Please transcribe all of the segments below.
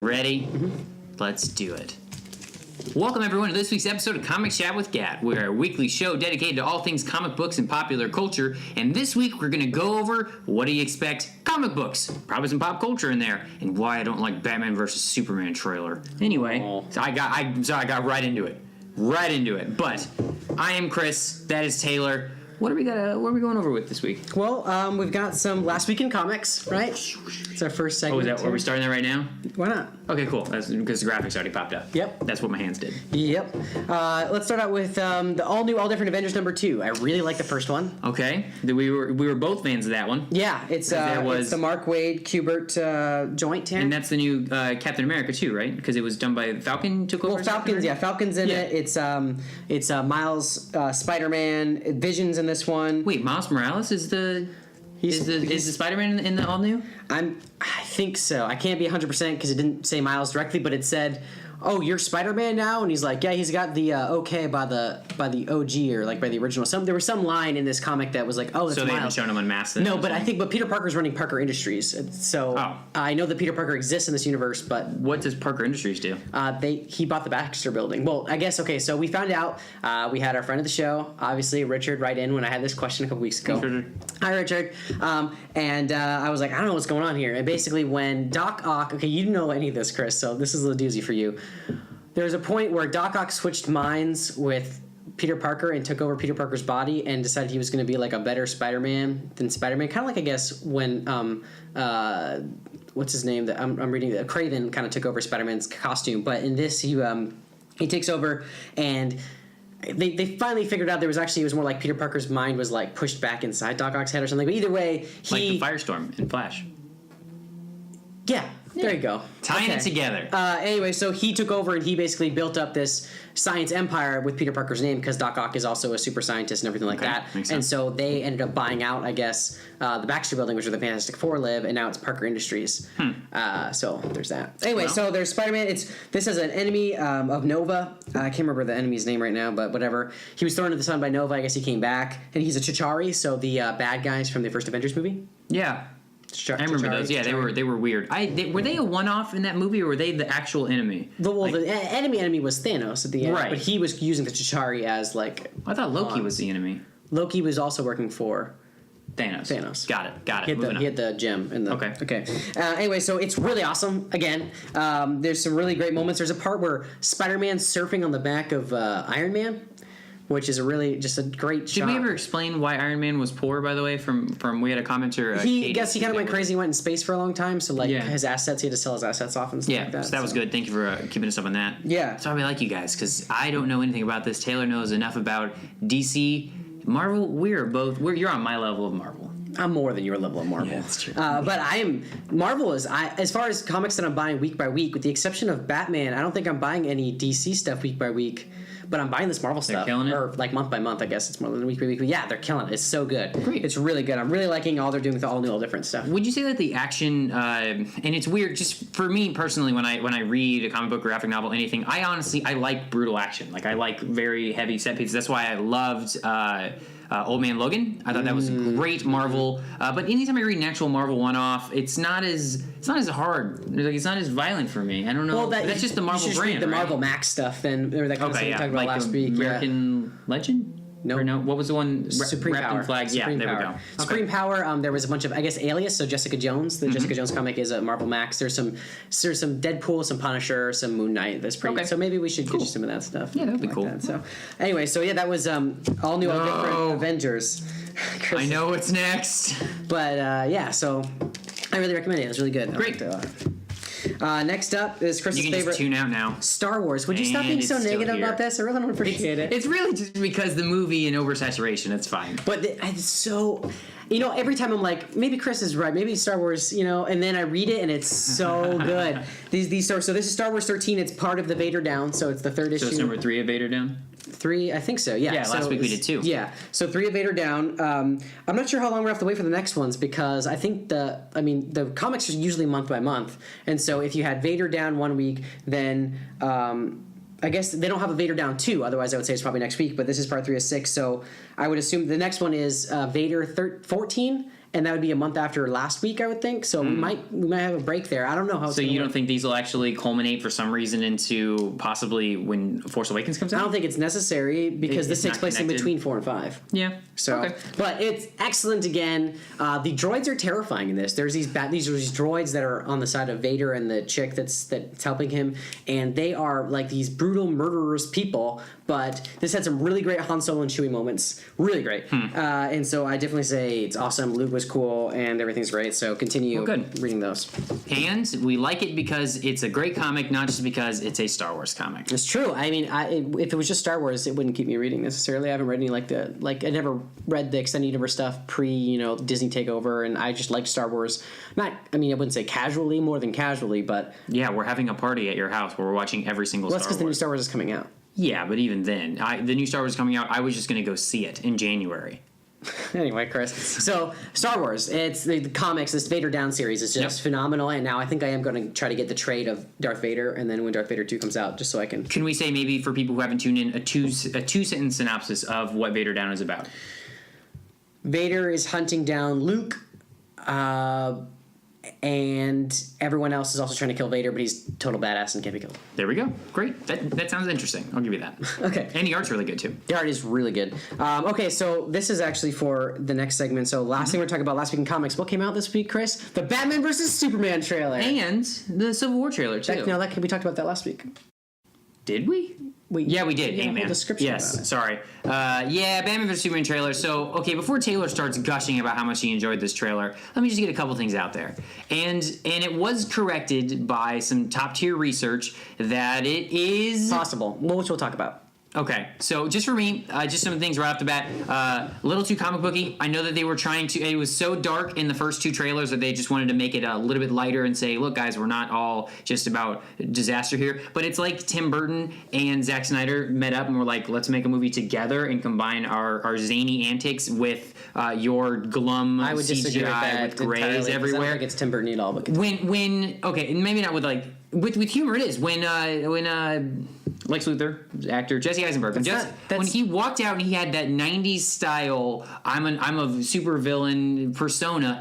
Ready? Let's do it. Welcome everyone to this week's episode of Comic Chat with Gat. We're a weekly show dedicated to all things comic books and popular culture. And this week we're going to go over what do you expect comic books, probably some pop culture in there, and why I don't like Batman vs Superman trailer. Anyway, so I got right into it. But I am Chris. That is Taylor. What are we going over with this week? Well, we've got some Last Week in Comics, right? It's our first segment. Are we starting that right now? Why not? Okay, cool. That's because the graphics already popped up. Yep. That's what my hands did. Yep. Let's start out with the all-new, all-different Avengers #2. I really like the first one. Okay. We were both fans of that one. Yeah, it's the Mark Waid Kubert joint here. And that's the new Captain America too, right? Because it was done by Falcon. Took over. Well, Falcon's in it. It's Miles, Spider-Man, Vision's in this one. Wait, Miles Morales is the Spider-Man in the all new? I think so. I can't be 100% because it didn't say Miles directly, but it said, "Oh, you're Spider-Man now," and he's like, "Yeah, he's got the okay by the OG or like by the original." There was some line in this comic that was like, "Oh, that's so they Miles." haven't shown him unmasked. No, but I think Peter Parker's running Parker Industries, so I know that Peter Parker exists in this universe. But what does Parker Industries do? He bought the Baxter Building. Well, I guess okay. So we found out. We had our friend of the show, obviously Richard, write in when I had this question a couple weeks ago. Hi, Richard. And I was like, I don't know what's going on here. And basically, when Doc Ock, okay, you didn't know any of this, Chris, so this is a little doozy for you. There was a point where Doc Ock switched minds with Peter Parker and took over Peter Parker's body and decided he was going to be like a better Spider-Man than Spider-Man. Kind of like, I guess, when what's his name? That I'm reading that Craven kind of took over Spider-Man's costume, but in this he takes over and. They finally figured out it was more like Peter Parker's mind was like pushed back inside Doc Ock's head or something. But either way, like the Firestorm in Flash. Yeah. There you go. Tying it together. Anyway, so he took over and he basically built up this science empire with Peter Parker's name because Doc Ock is also a super scientist and everything like that. Makes sense. And so they ended up buying out, I guess, the Baxter Building, which where the Fantastic Four live, and now it's Parker Industries. So there's that. Anyway, so there's Spider-Man. This is an enemy of Nova. I can't remember the enemy's name right now, but whatever. He was thrown into the sun by Nova. I guess he came back, and he's a Chitauri, so the bad guys from the first Avengers movie. Yeah. I remember those. Yeah, they were weird. Were they a one-off in that movie, or were they the actual enemy? The enemy was Thanos at the end, right? But he was using the Chitauri as like. I thought Loki was the enemy. Loki was also working for Thanos. Got it. He had the gem. Okay. Anyway, so it's really awesome. Again, there's some really great moments. There's a part where Spider-Man's surfing on the back of Iron Man, which is just a great shot. Did we ever explain why Iron Man was poor, by the way, from we had a commenter? He kind of went crazy, went in space for a long time, so his assets, he had to sell his assets off and stuff like that. So that was good. Thank you for keeping us up on that. Yeah. That's why we like you guys, because I don't know anything about this. Taylor knows enough about DC. Marvel, you're on my level of Marvel. I'm more than your level of Marvel. Yeah, that's true. But Marvel is, as far as comics that I'm buying week by week, with the exception of Batman, I don't think I'm buying any DC stuff week by week. But I'm buying this Marvel stuff. They're killing it? Or like month by month, I guess. It's more than week by week. But yeah, they're killing it. It's so good. Great. It's really good. I'm really liking all they're doing with all new, all different stuff. Would you say that the action, and it's weird, just for me personally, when I read a comic book, graphic novel, anything, I like brutal action. Like, I like very heavy set pieces. That's why I loved Old Man Logan. I thought that was great Marvel. But anytime I read an actual Marvel one-off, it's not as hard. Like, it's not as violent for me. I don't know. Well, that's just the Marvel brand, read the Marvel Max stuff, then or that kind of stuff we talked about last week. American Legend. No. What was the one? Supreme Power. Flag. Supreme There Power. we go. Okay. Supreme Power. There was a bunch of, I guess, Alias. So Jessica Jones. The Jessica Jones comic is a Marvel Max. There's some Deadpool, some Punisher, some Moon Knight. That's pretty. Okay. So maybe we should get you some of that stuff. Yeah, that would be cool. So anyway, that was all new, all different Avengers. I know what's next. But so I really recommend it. It was really good. Great. Next up is Chris's favorite. You can just tune out now. Star Wars. Would you stop being so negative about this? I really don't appreciate it. It's really just because the movie and oversaturation. It's fine. But it's so. Every time I'm like, maybe Chris is right, maybe Star Wars, and then I read it and it's so good. So this is Star Wars 13. It's part of the Vader Down, so it's the third issue. So it's number 3 of Vader Down? 3, I think so. Yeah. Yeah. Last week we did 2. Yeah. So 3 of Vader Down. I'm not sure how long we have to wait for the next ones because I think the comics are usually month by month, and so if you had Vader Down one week, then I guess they don't have a Vader Down 2. Otherwise, I would say it's probably next week. But this is part 3 of 6, so I would assume the next one is Vader 14, and that would be a month after last week, I would think. So we might have a break there. I don't know how. So you don't think these will actually culminate for some reason into possibly when Force Awakens comes out? I don't think it's necessary because this takes place in between 4 and 5. Yeah. So, okay. But it's excellent again. The droids are terrifying in this. There's these droids that are on the side of Vader and the chick that's helping him, and they are like these brutal murderous people. But this had some really great Han Solo and Chewie moments. Really great. And so I definitely say it's awesome. Luke was cool, and everything's great. So continue reading those. And we like it because it's a great comic, not just because it's a Star Wars comic. It's true. I mean, if it was just Star Wars, it wouldn't keep me reading necessarily. I haven't read any I never read the extended universe stuff pre Disney takeover, and I just liked Star Wars. I wouldn't say casually, more than casually, but yeah, we're having a party at your house where we're watching every single. Well, that's because the new Star Wars is coming out. Yeah, but even then, the new Star Wars is coming out. I was just going to go see it in January. Anyway, Chris. So, Star Wars. It's the comics. This Vader Down series is just phenomenal. And now I think I am going to try to get the trade of Darth Vader, and then when Darth Vader 2 comes out, just so I can. Can we say maybe for people who haven't tuned in a two-sentence synopsis of what Vader Down is about? Vader is hunting down Luke. And everyone else is also trying to kill Vader, but he's total badass and can't be killed. There we go. Great. That sounds interesting. I'll give you that. Okay. And the art's really good, too. The art is really good. Okay, so this is actually for the next segment. So last thing we're talking about last week in comics. What came out this week, Chris? The Batman vs. Superman trailer. And the Civil War trailer, too. We talked about that last week. Did we? We did. Yeah, Ant-Man. Description yes, about it. sorry. Batman vs. Superman trailer. So, okay, before Taylor starts gushing about how much he enjoyed this trailer, let me just get a couple things out there. And it was corrected by some top-tier research that it is... possible, which we'll talk about. Okay, so just for me, just some things right off the bat. A little too comic booky. I know that they were trying to. It was so dark in the first two trailers that they just wanted to make it a little bit lighter and say, "Look, guys, we're not all just about disaster here." But it's like Tim Burton and Zack Snyder met up and were like, "Let's make a movie together and combine our zany antics with your glum I would disagree with CGI that with grays entirely, everywhere." I don't think it's Tim Burton at all. But when okay, and maybe not with like with humor. It is when Lex Luthor, actor Jessie Eisenberg, when he walked out and he had that '90s style, I'm a super villain persona.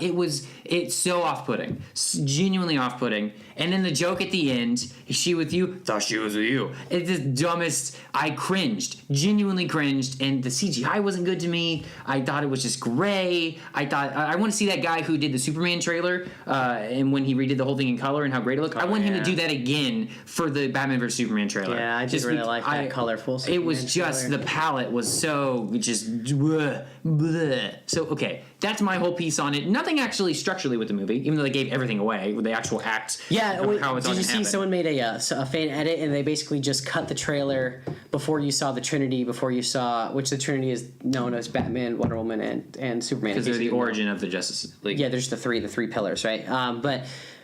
It's so off-putting, genuinely off-putting. And then the joke at the end, "Is she with you? Thought she was with you." It's the dumbest. I cringed, genuinely cringed, and the CGI wasn't good to me. I thought it was just gray. I thought I want to see that guy who did the Superman trailer, and when he redid the whole thing in color and how great it looked. I want him to do that again for the Batman vs Superman trailer. Yeah, I just really like that colorful Superman it was just trailer. The palette was so just bleh, bleh. So okay, that's my whole piece on it. Nothing actually structurally with the movie, even though they gave everything away with the actual acts. Yeah, how it's all did you gonna see happen. someone made a fan edit and they basically just cut the trailer before you saw the Trinity, which the Trinity is known as Batman, Wonder Woman, and Superman. Because they're the origin of the Justice League. Yeah, there's the three pillars, right?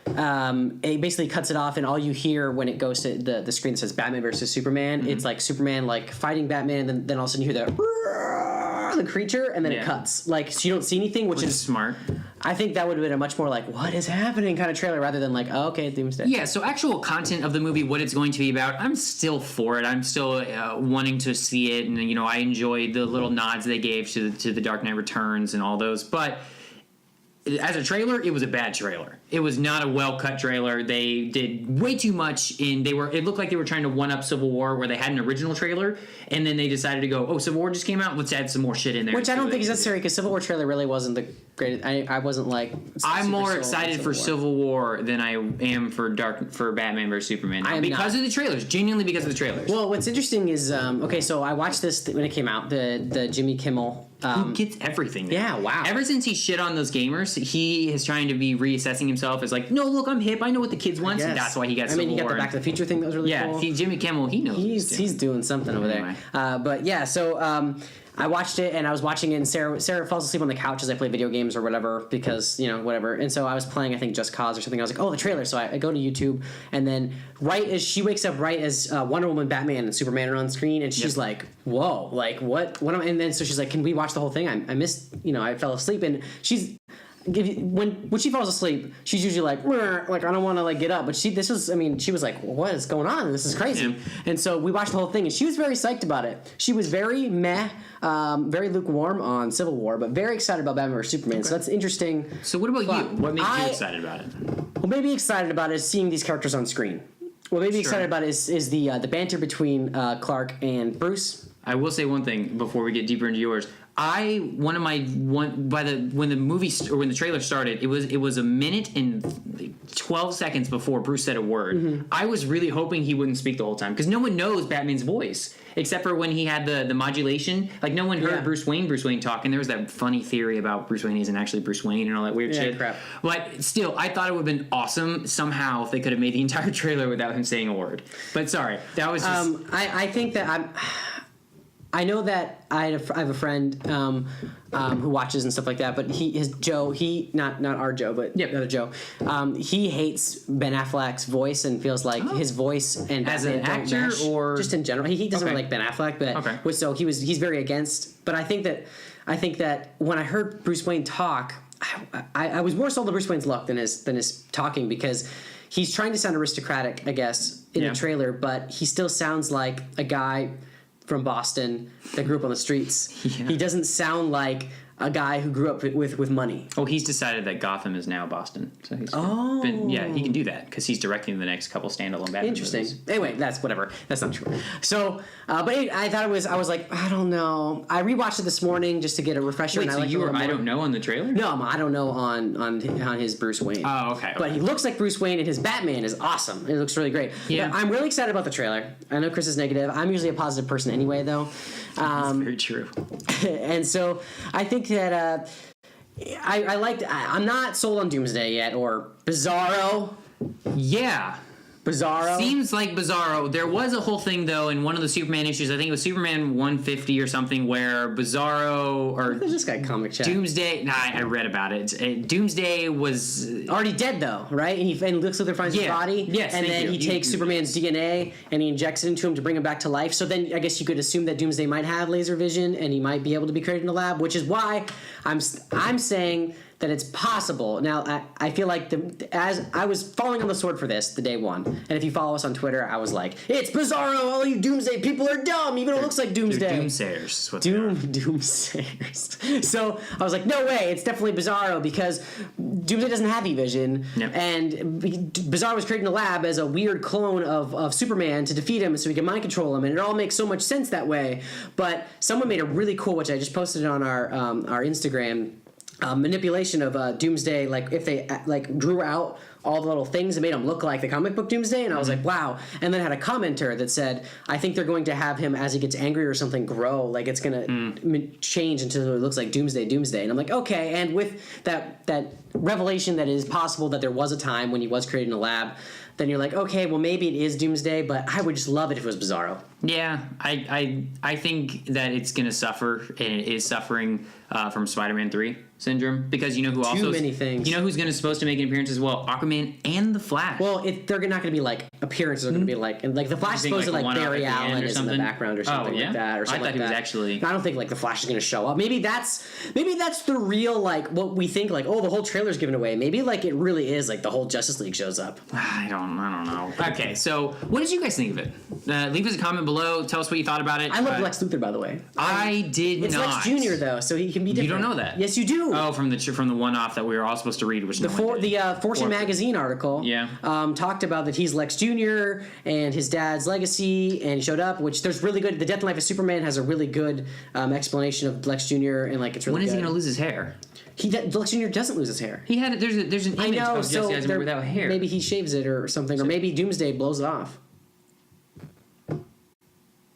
It basically cuts it off, and all you hear when it goes to the screen that says Batman versus Superman, it's like Superman like fighting Batman, and then all of a sudden you hear the creature, and then it cuts. Like, so you don't see anything, which is smart. I think that would have been a much more like, what is happening kind of trailer rather than like, oh, okay, Doomsday. Yeah, so actual content of the movie, what it's going to be about, I'm still for it. I'm still wanting to see it, and I enjoyed the little nods they gave to the Dark Knight Returns and all those, but as a trailer, it was a bad trailer. It was not a well-cut trailer. They did way too much it looked like they were trying to one-up Civil War where they had an original trailer, and then they decided to go, Civil War just came out, let's add some more shit in there. Which I don't think is necessary, because Civil War trailer really wasn't the greatest. I wasn't like... I'm more excited for Civil War than I am for Batman vs. Superman. Because of the trailers. Genuinely because of the trailers. Well, what's interesting is, so I watched this when it came out, the Jimmy Kimmel... Who gets everything now. Yeah, wow. Ever since he shit on those gamers, he is trying to be reassessing himself as like, no, look, I'm hip. I know what the kids want. And that's why he got Civil War. He got the Back to the Future thing that was really cool. Yeah, Jimmy Kimmel, he knows. He's doing something over there. But yeah, so... I watched it, and I was watching it, and Sarah falls asleep on the couch as I play video games or whatever, because, whatever. And so I was playing, I think, Just Cause or something. I was like, the trailer. So I go to YouTube, and then right as she wakes up, right as Wonder Woman, Batman, and Superman are on screen, and she's like, whoa, like, what and then so she's like, can we watch the whole thing? I missed, I fell asleep, and she's... when she falls asleep, she's usually like I don't want to like get up. But she was like, what is going on? This is crazy. Yeah. And so we watched the whole thing, and she was very psyched about it. She was very meh, very lukewarm on Civil War, but very excited about Batman vs Superman. Okay. So that's interesting. So what about you? What makes you excited about it? What made me excited about it is seeing these characters on screen. What made me excited about it is the banter between Clark and Bruce. I will say one thing before we get deeper into yours. When the trailer started, it was a minute and 12 seconds before Bruce said a word. Mm-hmm. I was really hoping he wouldn't speak the whole time because no one knows Batman's voice except for when he had the modulation. Like no one heard Bruce Wayne talk, and there was that funny theory about Bruce Wayne isn't actually Bruce Wayne and all that weird shit. Crap. But still, I thought it would have been awesome somehow if they could have made the entire trailer without him saying a word. But sorry, that was just... I think that I know that I have a friend who watches and stuff like that, but not our Joe, but the other Joe, he hates Ben Affleck's voice and feels like his voice and as an actor mesh, or just in general. He doesn't really like Ben Affleck, but so he's very against. But I think that when I heard Bruce Wayne talk, I was more sold on Bruce Wayne's look than his talking, because he's trying to sound aristocratic, I guess, in the trailer, but he still sounds like a guy from Boston that grew up on the streets. Yeah. He doesn't sound like a guy who grew up with money. Oh, he's decided that Gotham is now Boston. So he's he can do that because he's directing the next couple standalone Batman Interesting. movies. Anyway, that's whatever. That's not true. So, but I thought I was like, I don't know. I rewatched it this morning just to get a refresher. Wait, so you were I don't know on the trailer? No, I don't know on his Bruce Wayne. Oh, okay. But he looks like Bruce Wayne, and his Batman is awesome. It looks really great. Yeah. But I'm really excited about the trailer. I know Chris is negative. I'm usually a positive person anyway, though. That's very true. And so I think that I'm not sold on Doomsday yet, or Bizarro. Yeah. Bizarro. Seems like Bizarro. There was a whole thing, though, in one of the Superman issues, I think it was Superman 150 or something, where Bizarro, or... There's this guy, Comic Chat. Doomsday... Nah, I read about it. Doomsday was... already dead, though, right? And Lex Luthor finds his body. Yes, and then he takes Superman's DNA, and he injects it into him to bring him back to life. So then I guess you could assume that Doomsday might have laser vision, and he might be able to be created in a lab, which is why I'm saying... that it's possible. Now, I feel like as I was falling on the sword for this the day one, and if you follow us on Twitter, I was like, "It's Bizarro! All you Doomsday people are dumb, even though it looks like Doomsday." They're Doomsayers, is what they are. Doomsayers. So I was like, "No way! It's definitely Bizarro because Doomsday doesn't have E-Vision, and Bizarro was created in a lab as a weird clone of Superman to defeat him, so he can mind control him, and it all makes so much sense that way." But someone made a really cool, which I just posted on our Instagram. Manipulation of Doomsday, like if they drew out all the little things and made him look like the comic book Doomsday, and I was like, wow. And then had a commenter that said, I think they're going to have him, as he gets angry or something, grow, like it's going to change until it looks like Doomsday. And I'm like, okay. And with that revelation that it is possible that there was a time when he was created in a lab, then you're like, okay, well maybe it is Doomsday, but I would just love it if it was Bizarro. Yeah, I think that it's going to suffer, and it is suffering from Spider-Man 3 syndrome, because you know who also... Too many things. You know who's supposed to make an appearance as well? Aquaman and The Flash. Well, they're not going to be like appearances. They're going to be like The Flash is supposed to like Barry Allen is in the background or something like that, or something I thought he was actually... I don't think like The Flash is going to show up. Maybe that's the real like what we think like, oh, the whole trailer's given away. Maybe like it really is like the whole Justice League shows up. I don't know. Okay, so what did you guys think of it? Leave us a comment below. Tell us what you thought about it. I love Lex Luthor, by the way. I did it's not. It's Lex Jr. though, so he can be different. You don't know that? Yes, you do. Oh, from the one-off that we were all supposed to read, which the Fortune magazine article. Talked about that he's Lex Jr. and his dad's legacy, and he showed up. Which there's really good. The Death and Life of Superman has a really good explanation of Lex Jr. and like it's really. When is good. he gonna lose his hair? Lex Jr. doesn't lose his hair. He had there's an image of Jessie Eisenberg without hair. Maybe he shaves it or something, or maybe Doomsday blows it off.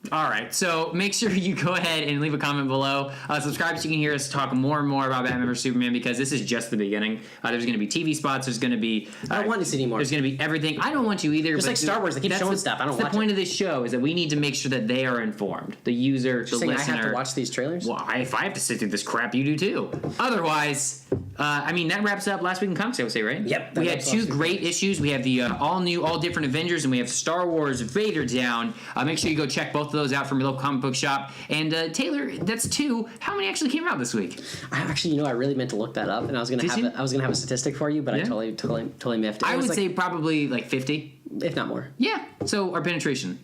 All right, so make sure you go ahead and leave a comment below. Subscribe so you can hear us talk more and more about Batman vs Superman, because this is just the beginning. There's going to be TV spots. There's going to be... I don't want to see anymore. There's going to be everything. I don't want to either. Just like Star Wars, they keep showing stuff. I don't watch it. That's the point of this show, is that we need to make sure that they are informed. The user, the listener... I have to watch these trailers? Well, if I have to sit through this crap, you do too. Otherwise... I mean, that wraps up last week in comics, I would say, right? Yep. We had two great issues. We have the all new, all different Avengers, and we have Star Wars Vader Down. Make sure you go check both of those out from your local comic book shop. And Taylor, that's two. How many actually came out this week? I actually, I really meant to look that up, and I was gonna have a statistic for you, but I totally miffed it. I would say probably like 50, if not more. Yeah. So our penetration.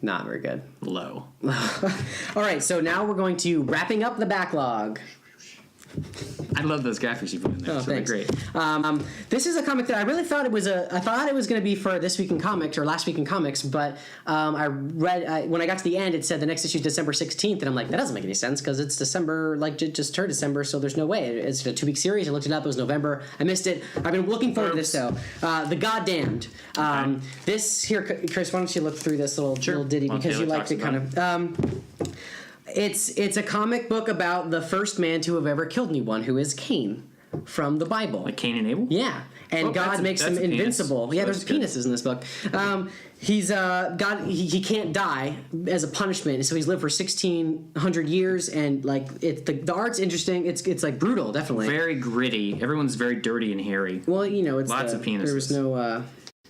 Not very good. Low. All right, so now we're going to wrapping up the backlog. I love those graphics you put in there. Oh, so they're thanks. Great. This is a comic that I really thought it was going to be for this week in comics or last week in comics, but I read when I got to the end, it said the next issue is December 16th, and I'm like, that doesn't make any sense because it's December, like just turned December, so there's no way. It's a 2-week series. I looked it up. It was November. I missed it. I've been looking forward to this though. The Goddamned. Okay. This here, Chris. Why don't you look through this little ditty because you like to kind of. It's a comic book about the first man to have ever killed anyone, who is Cain from the Bible. Like Cain and Abel? Yeah. And God makes him invincible. Penis. Yeah, there's penises in this book. He's God. He can't die as a punishment, so he's lived for 1,600 years, and like the art's interesting. It's like brutal, definitely. Very gritty. Everyone's very dirty and hairy. Well, it's lots of penises. There was no.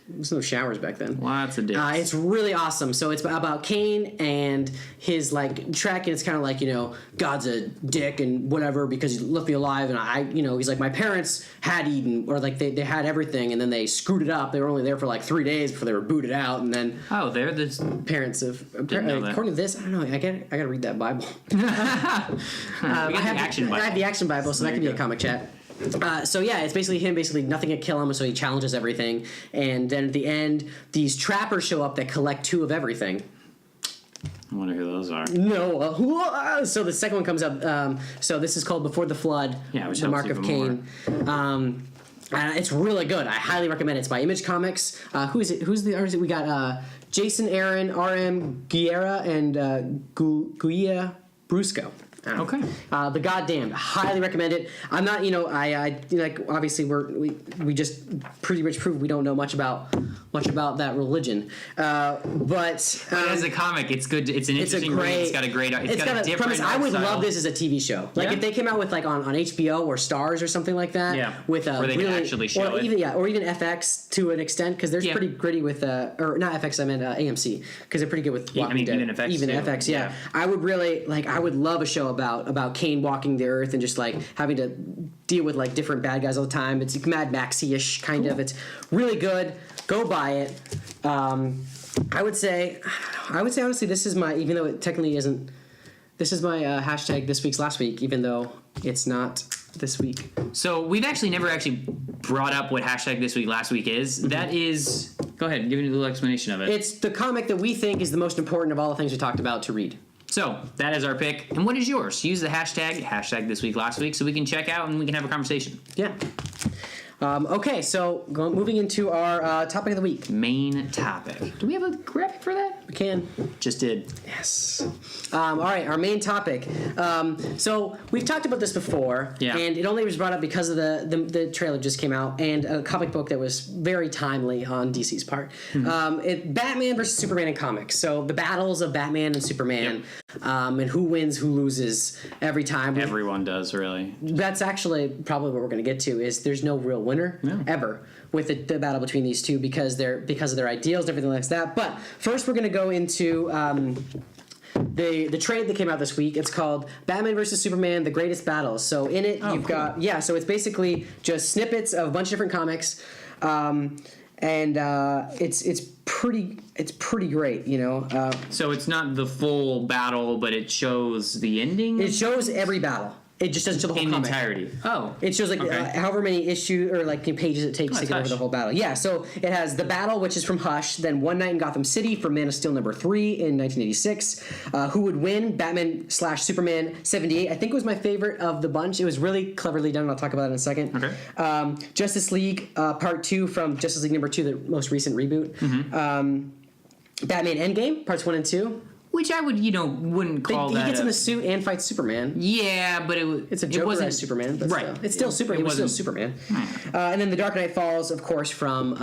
There's no showers back then. Lots of dicks. It's really awesome. So it's about Cain and his trek, and it's kind of like God's a dick and whatever because he left me alive, and he's like my parents had Eden or like they had everything and then they screwed it up. They were only there for like 3 days before they were booted out, and then they're the parents of according to this. I don't know. I gotta read that Bible. I have the action Bible, so that could be a comic chat. So yeah, it's basically him. Basically, nothing can kill him, so he challenges everything. And then at the end, these trappers show up that collect 2 of everything. I wonder who those are. No, so the second one comes up. So this is called Before the Flood. Yeah, which the Mark of Cain. It's really good. I highly recommend it. It's by Image Comics. Who is it? Who's the artist? We got Jason Aaron, R.M. Guerra, and Guia Brusco. Okay. The Goddamned. Highly recommend it. I'm not, I obviously we just pretty much proved we don't know much about that religion. But as a comic, it's good. It's an interesting read. It's got a great. It's got a different premise. I would style. love this as a TV show. Like if they came out with on HBO or Stars or something like that. Yeah. With where they really, can actually show it. Or even FX to an extent because there's pretty gritty with or not FX. I meant AMC because they're pretty good with Walking Dead. Even FX. Even FX. Yeah. I would really I would love a show about Cain walking the earth and just having to deal with different bad guys all the time. It's Mad Maxi-ish kind of. It's really good. Go buy it. I would say honestly this is my, even though it technically isn't, this is my hashtag this week's last week, even though it's not this week. So we've never brought up what hashtag this week last week is. Mm-hmm. That is, go ahead and give me a little explanation of it. It's the comic that we think is the most important of all the things we talked about to read. So that is our pick. And what is yours? Use the hashtag this week last week so we can check out and we can have a conversation. Yeah. Okay, so moving into our topic of the week. Main topic. Do we have a graphic for that? We can. Just did. Yes. All right, our main topic. So we've talked about this before, and it only was brought up because of the trailer just came out and a comic book that was very timely on DC's part. Mm-hmm. Batman versus Superman in comics. So the battles of Batman and Superman, and who wins, who loses every time. Everyone does, really. That's actually probably what we're going to get to. Is there's no real winner ever with the battle between these two because of their ideals and everything like that. But first, we're going to go into the trade that came out this week. It's called Batman vs. Superman: The Greatest Battles. So in it, you've got so it's basically just snippets of a bunch of different comics, and it's pretty great, So it's not the full battle, but it shows the ending. It shows every battle. It just doesn't show the whole comic. In entirety. Oh. It shows however many issues or pages it takes to get over the whole battle. Yeah, so it has the battle, which is from Hush, then One Night in Gotham City from Man of Steel number 3 in 1986. Who would win? Batman/Superman 78. I think it was my favorite of the bunch. It was really cleverly done, and I'll talk about it in a second. Okay. Justice League Part 2 from Justice League number 2, the most recent reboot. Mm-hmm. Batman Endgame, Parts 1 and 2. Which I wouldn't call that. He gets in the suit and fights Superman. Yeah, but it's a Joker-esque Superman. But right. It's still Superman. It was still Superman. And then The Dark Knight Falls, of course, from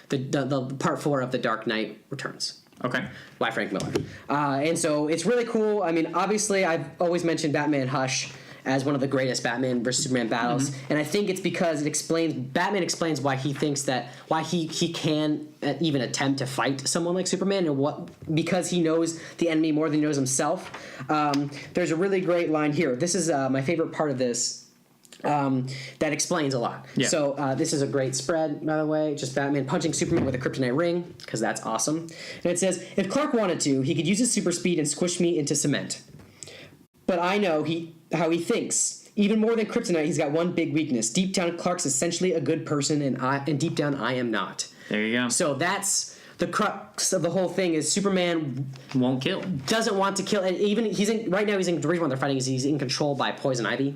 the Part 4 of The Dark Knight Returns. Okay. By Frank Miller. And so it's really cool. I mean, obviously, I've always mentioned Batman Hush as one of the greatest Batman versus Superman battles, and I think it's because Batman explains why he thinks why he can even attempt to fight someone like Superman, and because he knows the enemy more than he knows himself. There's a really great line here. This is my favorite part of this. That explains a lot. Yeah. So this is a great spread, by the way. Just Batman punching Superman with a kryptonite ring, because that's awesome. And it says, if Clark wanted to, he could use his super speed and squish me into cement. But I know how he thinks. Even more than kryptonite, he's got one big weakness. Deep down, Clark's essentially a good person, and deep down, I am not. There you go. So that's the crux of the whole thing is Superman won't kill. Doesn't want to kill, and even right now the reason why they're fighting is he's in control by Poison Ivy,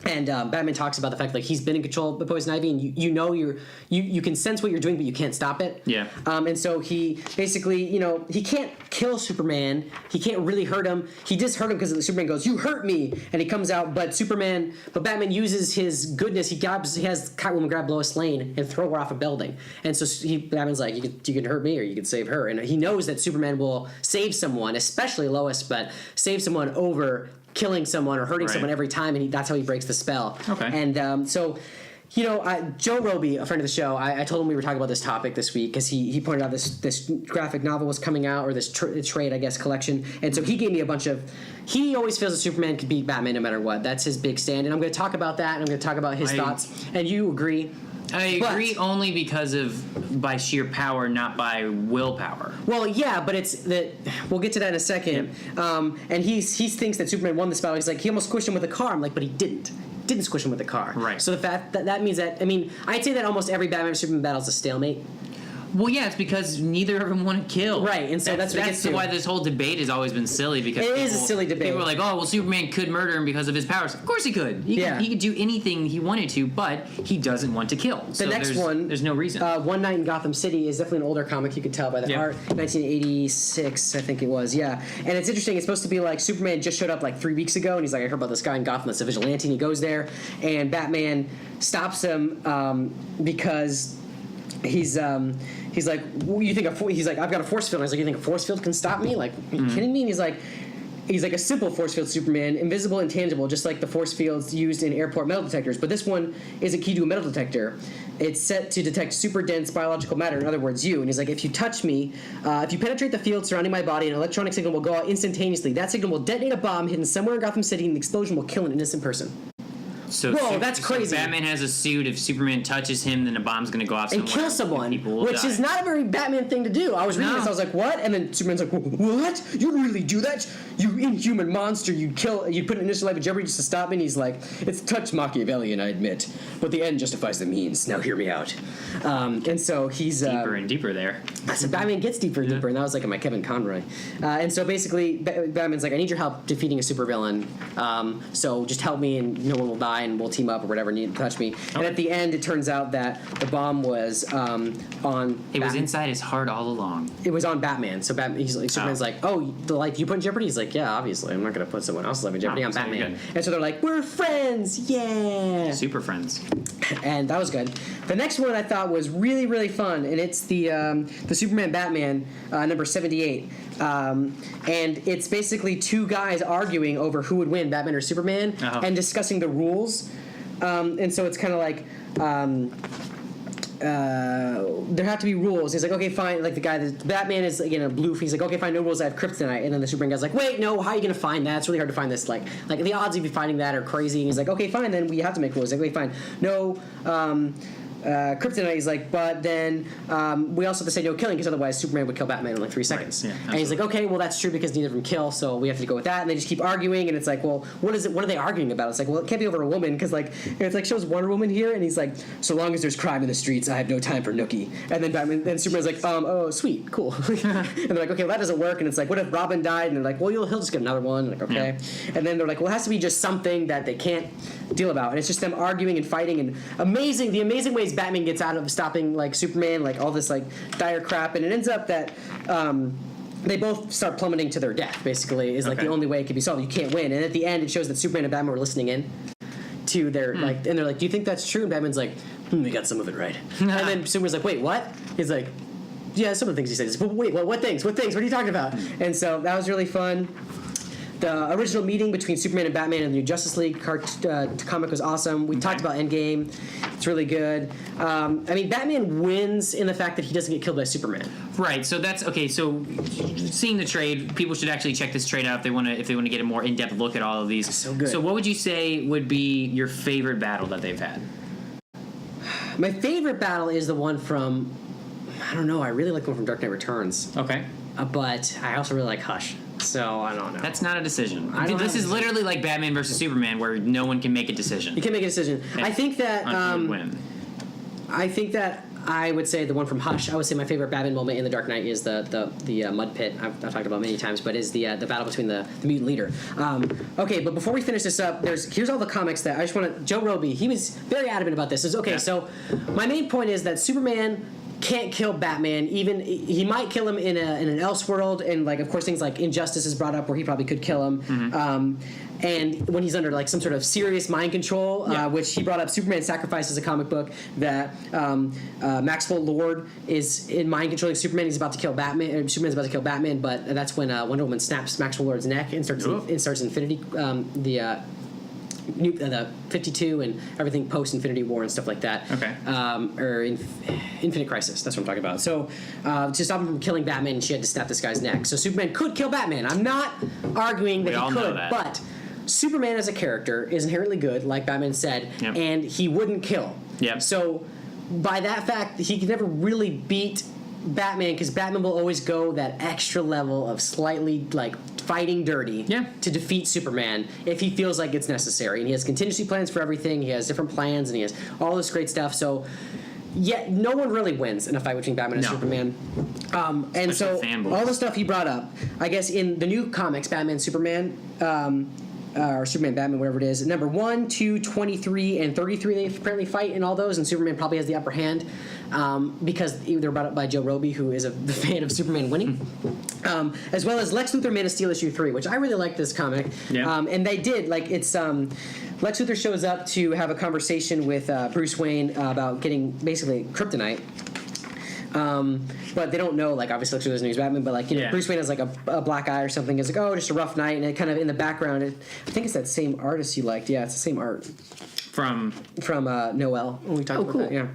and Batman talks about the fact like he's been in control by Poison Ivy, and you can sense what you're doing, but you can't stop it. Yeah. And so he basically he can't kill Superman, he can't really hurt him. He just hurt him because Superman goes, "You hurt me," and he comes out, but Batman uses his goodness. He has Catwoman grab Lois Lane and throw her off a building, and so Batman's like, you can hurt me or you can save her, and he knows that Superman will save someone, especially Lois, but save someone over killing someone or hurting someone every time, and that's how he breaks the spell. Okay. And so Joe Roby, a friend of the show, I told him we were talking about this topic this week because he pointed out this graphic novel was coming out, or this trade, I guess, collection, and so he gave me a bunch of. He always feels that Superman could beat Batman no matter what. That's his big stand, and I'm going to talk about that, and I'm going to talk about his thoughts, and you agree. I agree only because by sheer power, not by willpower. Well, yeah, but it's that we'll get to that in a second. Yep. And he thinks that Superman won this battle. He's like, he almost squished him with a car. I'm like, but he didn't squish him with a car. Right. So the fact that means that, I mean, I'd say that almost every Batman Superman battle is a stalemate. Well, yeah, it's because neither of them want to kill. Right, and so that's what it gets to. Why this whole debate has always been silly. Because it is a silly debate. People are like, oh, well, Superman could murder him because of his powers. Of course he could. He could do anything he wanted to, but he doesn't want to kill. The next one, there's no reason. One Night in Gotham City is definitely an older comic. You could tell by the art. 1986, I think it was. Yeah, and it's interesting. It's supposed to be like Superman just showed up like 3 weeks ago, and he's like, I heard about this guy in Gotham that's a vigilante, and he goes there, and Batman stops him because he's like, you think he's like, I've got a force field. And I was like, you think a force field can stop me? Like, are you kidding me? And he's like a simple force field Superman, invisible and tangible, just like the force fields used in airport metal detectors. But this one is a key to a metal detector. It's set to detect super dense biological matter, in other words, you. And he's like, if you touch me, if you penetrate the field surrounding my body, an electronic signal will go out instantaneously. That signal will detonate a bomb hidden somewhere in Gotham City, and the explosion will kill an innocent person. So whoa, that's crazy. So Batman has a suit. If Superman touches him, then a bomb's going to go off and kill someone, which is not a very Batman thing to do. I was reading this, I was like, what? And then Superman's like, what? You'd really do that? You inhuman monster. You'd put an innocent life in jeopardy just to stop me? And he's like, it's a touch Machiavellian, I admit, but the end justifies the means. Now hear me out. And so he's deeper and deeper there. So Batman gets deeper and deeper, and that was like my Kevin Conroy. And so basically, Batman's like, I need your help defeating a supervillain. So just help me, and no one will die, and we'll team up or whatever. Need to touch me. Okay. And at the end, it turns out that the bomb was on. It was inside his heart all along. It was on Batman. So Superman's like, oh, the life you put in jeopardy. He's like, yeah, obviously, I'm not going to put someone else's life in jeopardy. I'm Batman. And so they're like, we're friends, yeah, super friends. And that was good. The next one I thought was really, really fun, and it's the Superman Batman number 78. And it's basically two guys arguing over who would win, Batman or Superman, and discussing the rules. And so it's kind of like there have to be rules. He's like, okay, fine. Like the Batman is like in a blue. He's like, okay, fine, no rules. I have kryptonite. And then the Superman guy's like, wait, no. How are you gonna find that? It's really hard to find this. Like the odds of you finding that are crazy. And he's like, okay, fine. Then we have to make rules. Like, okay, fine. No. Kryptonite. He's like, but then we also have to say no killing because otherwise Superman would kill Batman in like 3 seconds. Right. Yeah, and he's like, okay, well that's true because neither of them kill, so we have to go with that. And they just keep arguing, and it's like, well, what is it? What are they arguing about? It's like, well, it can't be over a woman because like it's like shows Wonder Woman here, and he's like, so long as there's crime in the streets, I have no time for Nookie. And then Superman's like, oh, sweet, cool. And they're like, okay, well, that doesn't work. And it's like, what if Robin died? And they're like, well, he'll just get another one. And like, okay. Yeah. And then they're like, well, it has to be just something that they can't deal about, and it's just them arguing and fighting, and the amazing ways Batman gets out of stopping like Superman, like all this like dire crap, and it ends up that they both start plummeting to their death. Basically, is like the only way it can be solved. You can't win, and at the end, it shows that Superman and Batman were listening in to their like, and they're like, "Do you think that's true?" And Batman's like, "We got some of it right." And then Superman's like, "Wait, what?" He's like, "Yeah, some of the things he says." But wait, what things? What things? What are you talking about? And so that was really fun. the original meeting between Superman and Batman in the New Justice League comic was awesome. We talked about Endgame. It's really good. I mean, Batman wins in the fact that he doesn't get killed by Superman. Right. So that's okay. So seeing the trade, people should actually check this trade out if they want to get a more in-depth look at all of these. So good. So what would you say would be your favorite battle that they've had? My favorite battle is the one from, I don't know, I really like the one from Dark Knight Returns. Okay. But I also really like Hush. So I don't know. That's not a decision. This is literally like Batman versus Superman, where no one can make a decision. You can make a decision. And I think that win. I think that I would say the one from Hush. I would say my favorite Batman moment in the Dark Knight is the mud pit. I've talked about many times, but is the battle between the mutant leader. Okay, but before we finish this up, here's all the comics that I just want to. Joe Roby, he was very adamant about this. So my main point is that Superman can't kill Batman. Even he might kill him in an Elseworld, and like of course things like Injustice is brought up where he probably could kill him. Mm-hmm. And when he's under like some sort of serious mind control, which he brought up, Superman Sacrifice is a comic book that Maxwell Lord is in mind controlling Superman. He's about to kill Batman. Superman's about to kill Batman, but that's when Wonder Woman snaps Maxwell Lord's neck and starts Infinity. The 52 and everything post Infinity War and stuff like that. Okay. Or Infinite Crisis. That's what I'm talking about. So to stop him from killing Batman, she had to snap this guy's neck. So Superman could kill Batman. I'm not arguing that he could, but Superman as a character is inherently good, like Batman said, and he wouldn't kill. Yep. So by that fact, he could never really beat Batman because Batman will always go that extra level of slightly like fighting dirty to defeat Superman if he feels like it's necessary. And he has contingency plans for everything. He has different plans and he has all this great stuff. So no one really wins in a fight between Batman and Superman. And so all the stuff he brought up, I guess in the new comics, Batman, Superman, or Superman, Batman, whatever it is, number 1, 2, 23, and 33 they apparently fight in all those, and Superman probably has the upper hand because they're brought up by Joe Roby, who is a fan of Superman winning. As well as Lex Luthor Man of Steel issue 3, which I really like this comic. And they did, like, it's Lex Luthor shows up to have a conversation with Bruce Wayne about getting basically kryptonite. But they don't know, like, obviously Lex Luthor doesn't know he's Batman, but, like, you know, Bruce Wayne has, like, a black eye or something. It's like, oh, just a rough night, and it kind of, in the background, I think it's that same artist you liked. Yeah, it's the same art. From Noel. When we talked about that, yeah.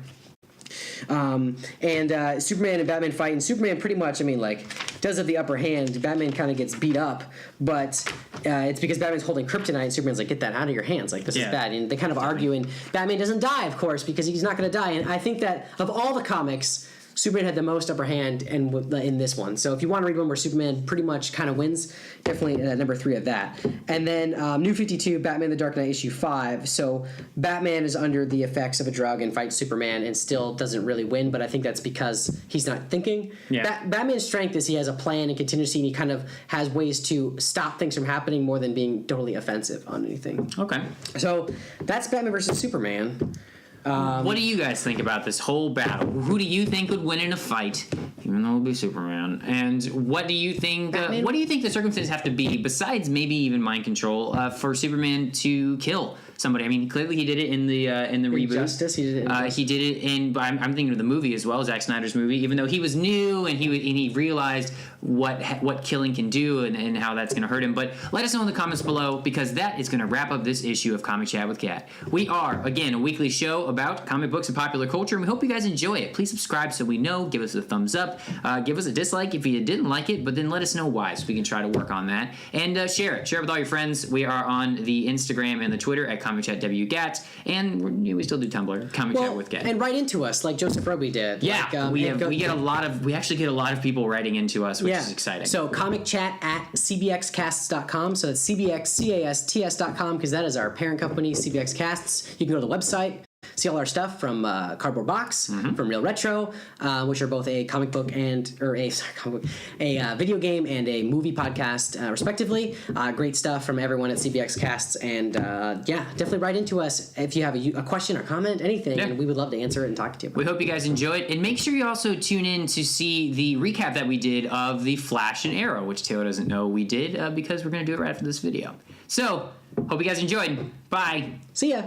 And Superman and Batman fight, and Superman pretty much, I mean, like, does have the upper hand. Batman kind of gets beat up, but it's because Batman's holding kryptonite, and Superman's like, get that out of your hands, like, this is bad. And they kind of argue, and Batman doesn't die, of course, because he's not going to die. And I think that of all the comics, Superman had the most upper hand in this one. So if you want to read one where Superman pretty much kind of wins, definitely number 3 of that. And then New 52, Batman the Dark Knight issue 5. So Batman is under the effects of a drug and fights Superman and still doesn't really win, but I think that's because he's not thinking. Batman's strength is he has a plan and contingency, and he kind of has ways to stop things from happening more than being totally offensive on anything. Okay. So that's Batman versus Superman. What do you guys think about this whole battle? Who do you think would win in a fight, even though it would be Superman? And what do you think? What do you think the circumstances have to be, besides maybe even mind control, for Superman to kill somebody? I mean, clearly he did it in the reboot. Injustice, he did it. He did it in. I'm thinking of the movie as well, Zack Snyder's movie. Even though he was new and he realized what killing can do and how that's going to hurt him. But let us know in the comments below, because that is going to wrap up this issue of Comic Chat with Kat. We are, again, a weekly show about comic books and popular culture, and we hope you guys enjoy it. Please subscribe so we know. Give us a thumbs up. Give us a dislike if you didn't like it, but then let us know why so we can try to work on that. And share it. Share it with all your friends. We are on the Instagram and the Twitter at ComicChatWGat, and we still do Tumblr, Comic Chat with Gat. And write into us like Joseph Roby did. Yeah, like, we actually get a lot of people writing into us, which is exciting. So comicchat@cbxcasts.com. So that's cbxcasts.com, because that is our parent company, CBX Casts. You can go to the website, see all our stuff from Cardboard Box, from Real Retro, which are both a comic book a video game and a movie podcast, respectively. Great stuff from everyone at CBX Casts, and definitely write into us if you have a question or comment, anything, and we would love to answer it and talk to you. We hope you guys enjoy it, and make sure you also tune in to see the recap that we did of the Flash and Arrow, which Taylor doesn't know we did because we're going to do it right after this video. So, hope you guys enjoyed. Bye. See ya.